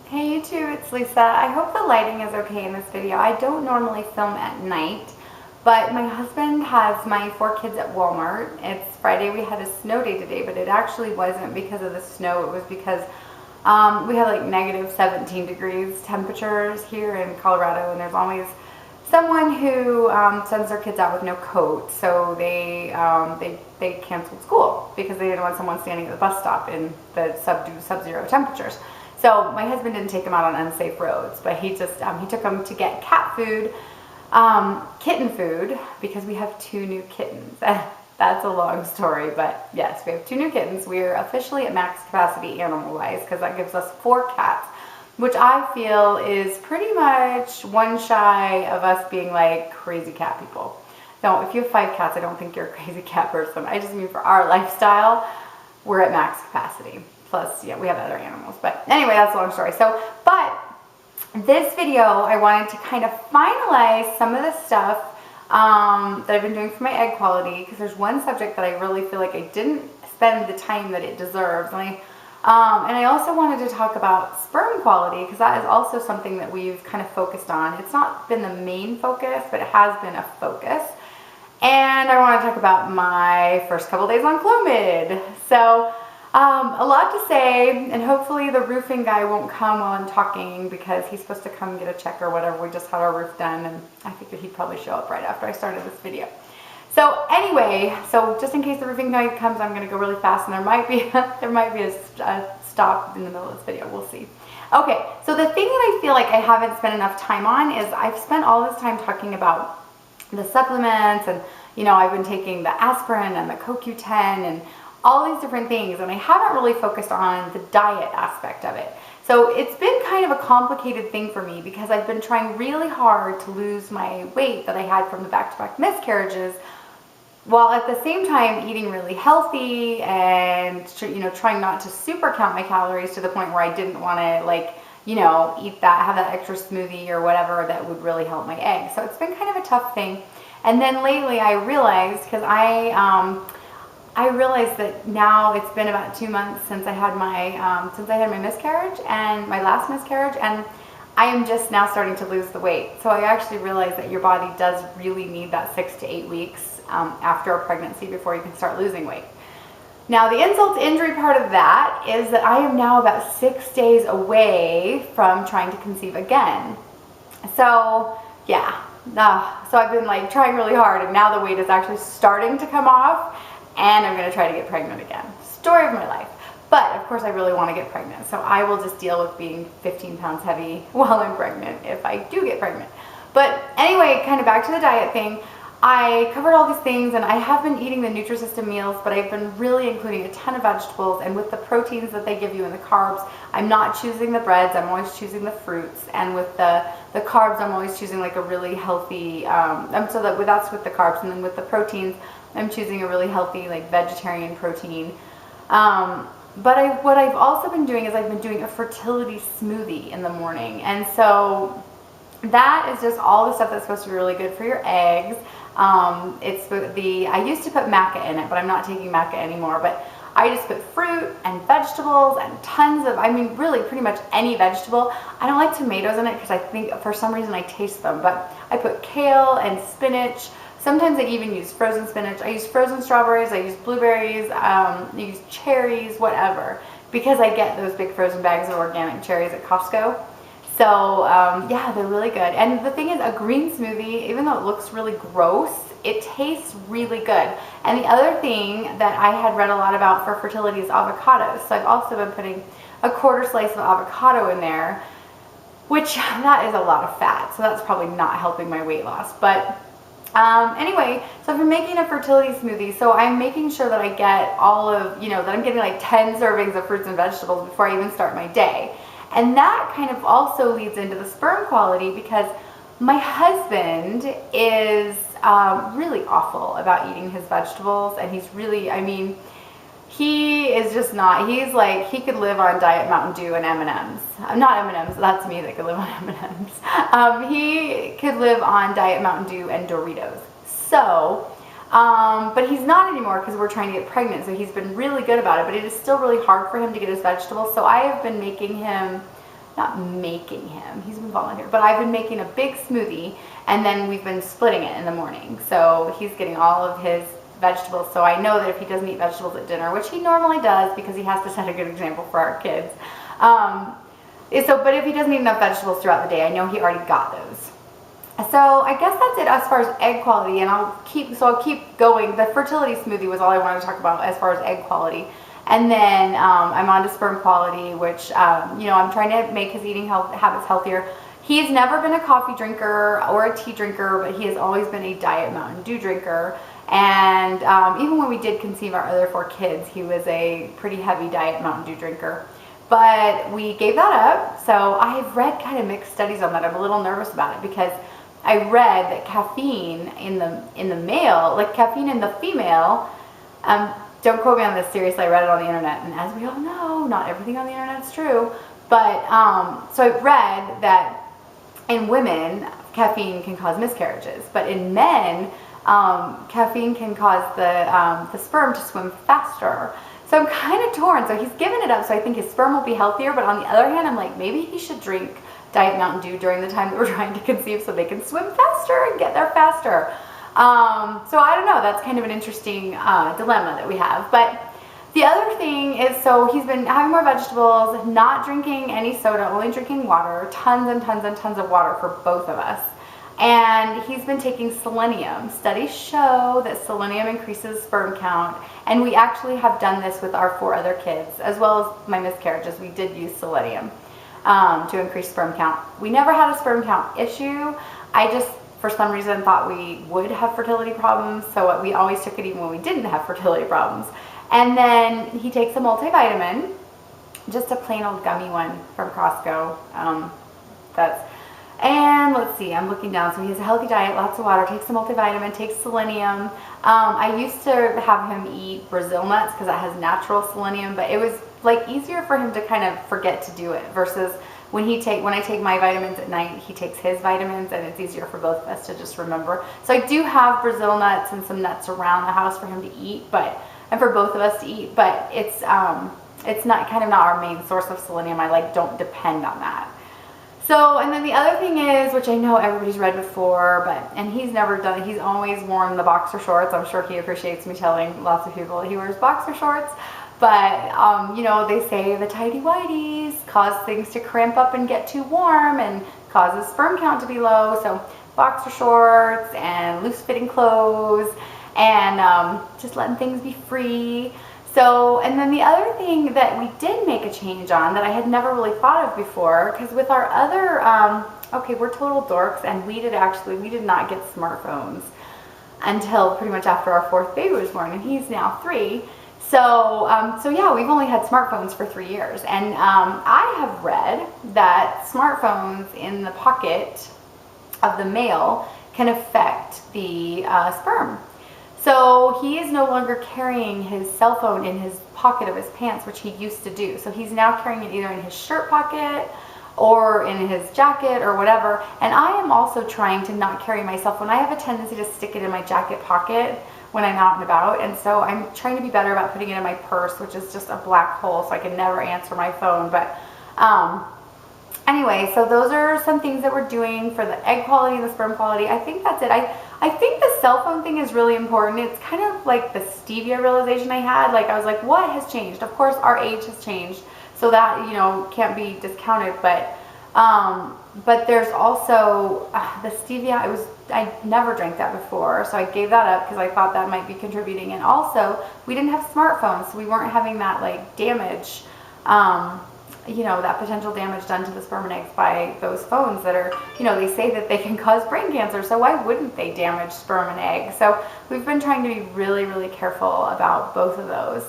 Hey YouTube, it's Lisa. I hope the lighting is okay in this video. I don't normally film at night, but my husband has my 4 kids at Walmart. It's Friday. We had a snow day today, but it actually wasn't because of the snow. It was because we had like negative 17 degrees temperatures here in Colorado, and there's always someone who sends their kids out with no coat. So they canceled school because they didn't want someone standing at the bus stop in the sub-zero temperatures. So my husband didn't take them out on unsafe roads, but he just he took them to get cat food, kitten food, because we have 2 new kittens. That's a long story, but yes, we have 2 new kittens. We're officially at max capacity animal-wise because that gives us 4 cats, which I feel is pretty much one shy of us being like crazy cat people. No, if you have 5 cats, I don't think you're a crazy cat person. I just mean for our lifestyle, we're at max capacity. Plus, yeah, we have other animals. But anyway, that's a long story. But this video, I wanted to kind of finalize some of the stuff that I've been doing for my egg quality, because there's one subject that I really feel like I didn't spend the time that it deserves. And I also wanted to talk about sperm quality, because that is also something that we've kind of focused on. It's not been the main focus, but it has been a focus. And I want to talk about my first couple days on Clomid. So a lot to say, and hopefully the roofing guy won't come while I'm talking, because he's supposed to come get a check or whatever. We just had our roof done, and I figured he'd probably show up right after I started this video. So anyway, so just in case the roofing guy comes, I'm going to go really fast, and there might be a stop in the middle of this video. We'll see. Okay, so the thing that I feel like I haven't spent enough time on is I've spent all this time talking about the supplements, and I've been taking the aspirin and the CoQ10 and all these different things, and I haven't really focused on the diet aspect of it. So it's been kind of a complicated thing for me, because I've been trying really hard to lose my weight that I had from the back-to-back miscarriages, while at the same time eating really healthy and trying not to super count my calories to the point where I didn't want to eat that, have that extra smoothie or whatever that would really help my eggs. So it's been kind of a tough thing. And then lately I realized, because I realized that now it's been about 2 months since I had my miscarriage, and my last miscarriage, and I am just now starting to lose the weight. So I actually realized that your body does really need that 6 to 8 weeks after a pregnancy before you can start losing weight. Now the insult to injury part of that is that I am now about 6 days away from trying to conceive again. So yeah, so I've been trying really hard, and now the weight is actually starting to come off, and I'm going to try to get pregnant again. Story of my life. But of course I really want to get pregnant, so I will just deal with being 15 pounds heavy while I'm pregnant if I do get pregnant. But anyway, kind of back to the diet thing. I covered all these things, and I have been eating the Nutrisystem meals, but I've been really including a ton of vegetables, and with the proteins that they give you in the carbs, I'm not choosing the breads, I'm always choosing the fruits, and with the carbs, I'm always choosing a really healthy, so that's with the carbs, and then with the proteins, I'm choosing a really healthy vegetarian protein. But what I've also been doing is I've been doing a fertility smoothie in the morning, and so that is just all the stuff that's supposed to be really good for your eggs. I used to put maca in it, but I'm not taking maca anymore, but I just put fruit and vegetables and tons of, really pretty much any vegetable. I don't like tomatoes in it because I think for some reason I taste them, but I put kale and spinach. Sometimes I even use frozen spinach. I use frozen strawberries, I use blueberries, I use cherries, whatever, because I get those big frozen bags of organic cherries at Costco. So yeah, they're really good. And the thing is, a green smoothie, even though it looks really gross, it tastes really good. And the other thing that I had read a lot about for fertility is avocados. So I've also been putting a 1/4 slice of avocado in there, which that is a lot of fat. So that's probably not helping my weight loss. But anyway, so I've been making a fertility smoothie. So I'm making sure that I get all of, that I'm getting 10 servings of fruits and vegetables before I even start my day. And that kind of also leads into the sperm quality, because my husband is really awful about eating his vegetables, and he's really, he is just not, he could live on Diet Mountain Dew and M&Ms. Not M&Ms, that's me that could live on M&Ms. He could live on Diet Mountain Dew and Doritos. So, but he's not anymore because we're trying to get pregnant, so he's been really good about it, but it is still really hard for him to get his vegetables. So I have been making him not making him, he's been volunteering, but I've been making a big smoothie, and then we've been splitting it in the morning. So he's getting all of his vegetables. So I know that if he doesn't eat vegetables at dinner, which he normally does because he has to set a good example for our kids. But if he doesn't eat enough vegetables throughout the day, I know he already got those. So I guess that's it as far as egg quality, and I'll keep going. The fertility smoothie was all I wanted to talk about as far as egg quality. And then I'm on to sperm quality, which, I'm trying to make his eating habits healthier. He's never been a coffee drinker or a tea drinker, but he has always been a Diet Mountain Dew drinker. And even when we did conceive our other 4 kids, he was a pretty heavy Diet Mountain Dew drinker. But we gave that up. So I've read kind of mixed studies on that. I'm a little nervous about it because I read that caffeine in the male, like caffeine in the female, don't quote me on this, seriously, I read it on the internet, and as we all know, not everything on the internet is true, but so I read that in women, caffeine can cause miscarriages, but in men, caffeine can cause the sperm to swim faster. So I'm kind of torn. So he's given it up, so I think his sperm will be healthier, but on the other hand, I'm like, maybe he should drink Diet Mountain Dew during the time that we're trying to conceive so they can swim faster and get there faster. So I don't know, that's kind of an interesting dilemma that we have. But the other thing is, so he's been having more vegetables, not drinking any soda, only drinking water, tons and tons and tons of water for both of us. And he's been taking selenium. Studies show that selenium increases sperm count, and we actually have done this with our 4 other kids, as well as my miscarriages. We did use selenium to increase sperm count. We never had a sperm count issue. I just, for some reason, thought we would have fertility problems, so we always took it even when we didn't have fertility problems. And then he takes a multivitamin, just a plain old gummy one from Costco. And let's see, I'm looking down. So he has a healthy diet, lots of water, takes a multivitamin, takes selenium. I used to have him eat Brazil nuts because that has natural selenium, but it was like easier for him to kind of forget to do it versus when I take my vitamins at night, he takes his vitamins, and it's easier for both of us to just remember. So I do have Brazil nuts and some nuts around the house for him to eat, and for both of us to eat, but it's not our main source of selenium. I don't depend on that. So, and then the other thing is, which I know everybody's read before, and he's never done it, he's always worn the boxer shorts. I'm sure he appreciates me telling lots of people he wears boxer shorts. But, they say the tighty whities cause things to cramp up and get too warm and causes sperm count to be low. So boxer shorts and loose fitting clothes and just letting things be free. So, and then the other thing that we did make a change on that I had never really thought of before, because with our other, we're total dorks, and we did not get smartphones until pretty much after our 4th baby was born, and he's now 3. So yeah, we've only had smartphones for 3 years, and I have read that smartphones in the pocket of the male can affect the sperm. So he is no longer carrying his cell phone in his pocket of his pants, which he used to do. So he's now carrying it either in his shirt pocket or in his jacket or whatever. And I am also trying to not carry my cell phone. I have a tendency to stick it in my jacket pocket when I'm out and about. And so I'm trying to be better about putting it in my purse, which is just a black hole, so I can never answer my phone. But anyway, so those are some things that we're doing for the egg quality and the sperm quality. I think that's it. I think the cell phone thing is really important. It's kind of like the stevia realization I had. I was like, what has changed? Of course, our age has changed, so that, can't be discounted. But there's also the stevia. I never drank that before, so I gave that up because I thought that might be contributing. And also, we didn't have smartphones, so we weren't having that damage. That potential damage done to the sperm and eggs by those phones that are, they say that they can cause brain cancer, so why wouldn't they damage sperm and eggs? So we've been trying to be really, really careful about both of those.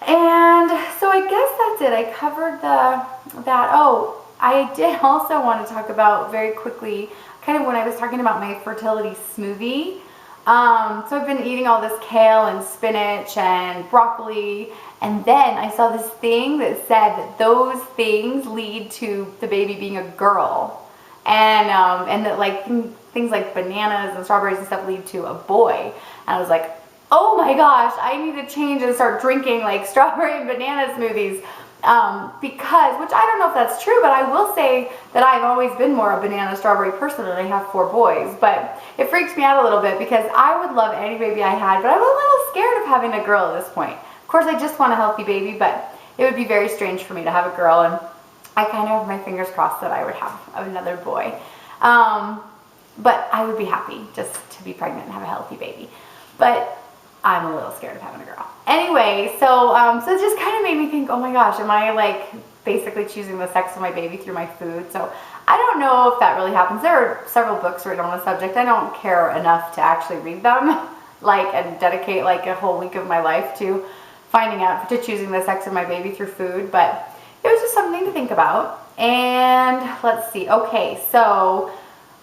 And so I guess that's it. I covered that. Oh, I did also want to talk about very quickly, kind of when I was talking about my fertility smoothie. So I've been eating all this kale and spinach and broccoli, and then I saw this thing that said that those things lead to the baby being a girl, and that things like bananas and strawberries and stuff lead to a boy. And I was like, oh my gosh, I need to change and start drinking strawberry and banana smoothies. Because, which I don't know if that's true, but I will say that I've always been more a banana strawberry person, and I have 4 boys, but it freaks me out a little bit because I would love any baby I had, but I'm a little scared of having a girl at this point. Of course, I just want a healthy baby, but it would be very strange for me to have a girl, and I kind of have my fingers crossed that I would have another boy. But I would be happy just to be pregnant and have a healthy baby. But I'm a little scared of having a girl. Anyway, so it just kind of made me think, oh my gosh, am I like basically choosing the sex of my baby through my food? So I don't know if that really happens. There are several books written on the subject. I don't care enough to actually read them, and dedicate like a whole week of my life to finding out, to choosing the sex of my baby through food. But it was just something to think about. And let's see. Okay, so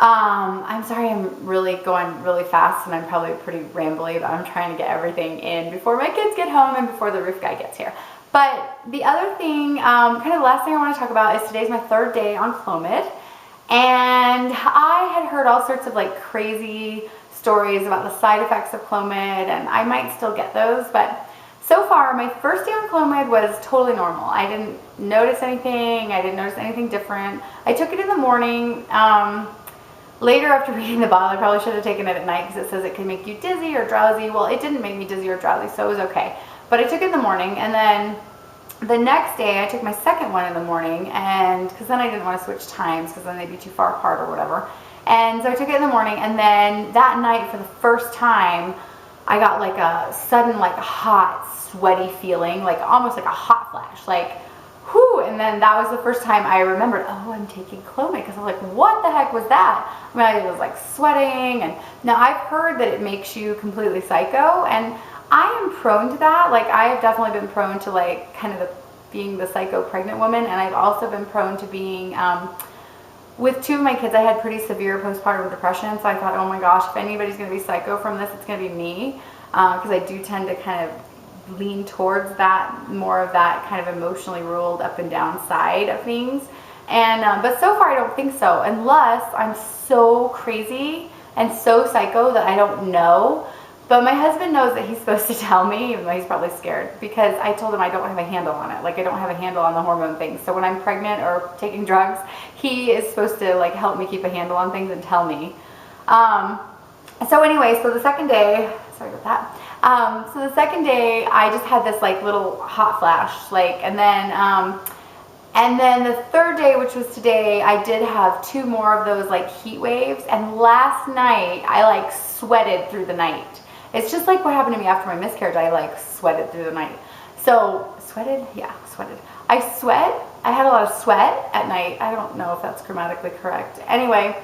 I'm sorry I'm really going really fast and I'm probably pretty rambly, but I'm trying to get everything in before my kids get home and before the roof guy gets here. But the other thing, kind of the last thing I want to talk about is today's my 3rd day on Clomid. And I had heard all sorts of like crazy stories about the side effects of Clomid, and I might still get those, but so far my first day on Clomid was totally normal. I didn't notice anything. I didn't notice anything different. I took it in the morning. Later, after reading the bottle, I probably should have taken it at night because it says it can make you dizzy or drowsy. Well, it didn't make me dizzy or drowsy, so it was okay. But I took it in the morning, and then the next day I took my second one in the morning, and because then I didn't want to switch times because then they'd be too far apart or whatever. And so I took it in the morning, and then that night for the first time, I got like a sudden like hot, sweaty feeling, like almost like a hot flash, like whew, and then that was the first time I remembered, oh, I'm taking Clomid, because I was like, what the heck was that? I mean, I was like sweating, and now I've heard that it makes you completely psycho, and I am prone to that. Like, I have definitely been prone to like kind of being the psycho pregnant woman, and I've also been prone to being, with 2 of my kids, I had pretty severe postpartum depression, so I thought, oh my gosh, if anybody's going to be psycho from this, it's going to be me, because I do tend to kind of lean towards that, more of that kind of emotionally ruled up and down side of things. And but so far I don't think so, unless I'm so crazy and so psycho that I don't know. But my husband knows that he's supposed to tell me, even though he's probably scared, because I told him I don't have a handle on it. Like, I don't have a handle on the hormone thing. So when I'm pregnant or taking drugs, he is supposed to like help me keep a handle on things and tell me. So anyway, so the second day, sorry about that. So the second day, I just had this like little hot flash, like, and then the 3rd day, which was today, I did have 2 more of those like heat waves. And last night, I like sweated through the night. It's just like what happened to me after my miscarriage. I like sweated through the night. So sweated, yeah, sweated. I sweat. I had a lot of sweat at night. I don't know if that's grammatically correct. Anyway,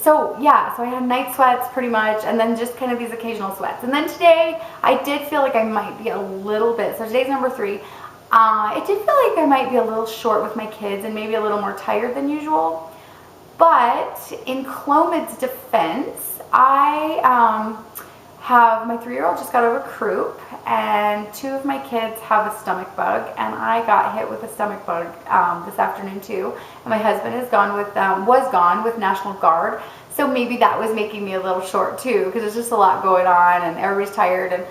so yeah, so I had night sweats pretty much, and then just kind of these occasional sweats. And then today, I did feel like I might be a little bit, so today's number 3. It did feel like I might be a little short with my kids and maybe a little more tired than usual. But in Clomid's defense, I have, my 3-year-old just got over croup, and 2 of my kids have a stomach bug, and I got hit with a stomach bug this afternoon too. And my husband is gone with, was gone with National Guard, so maybe that was making me a little short too, because there's just a lot going on, and everybody's tired, and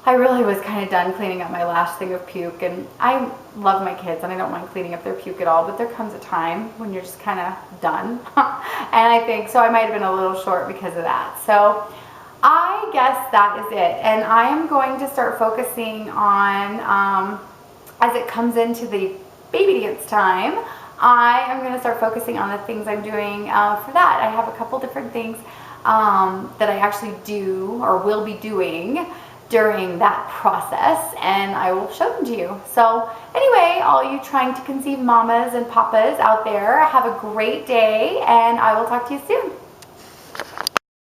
I really was kind of done cleaning up my last thing of puke. And I love my kids, and I don't mind cleaning up their puke at all, but there comes a time when you're just kind of done. And I think, so I might have been a little short because of that. So I guess that is it. And I am going to start focusing on, as it comes into the baby dance time, I am going to start focusing on the things I'm doing for that. I have a couple different things that I actually do or will be doing during that process, and I will show them to you. So anyway, all you trying to conceive mamas and papas out there, have a great day, and I will talk to you soon.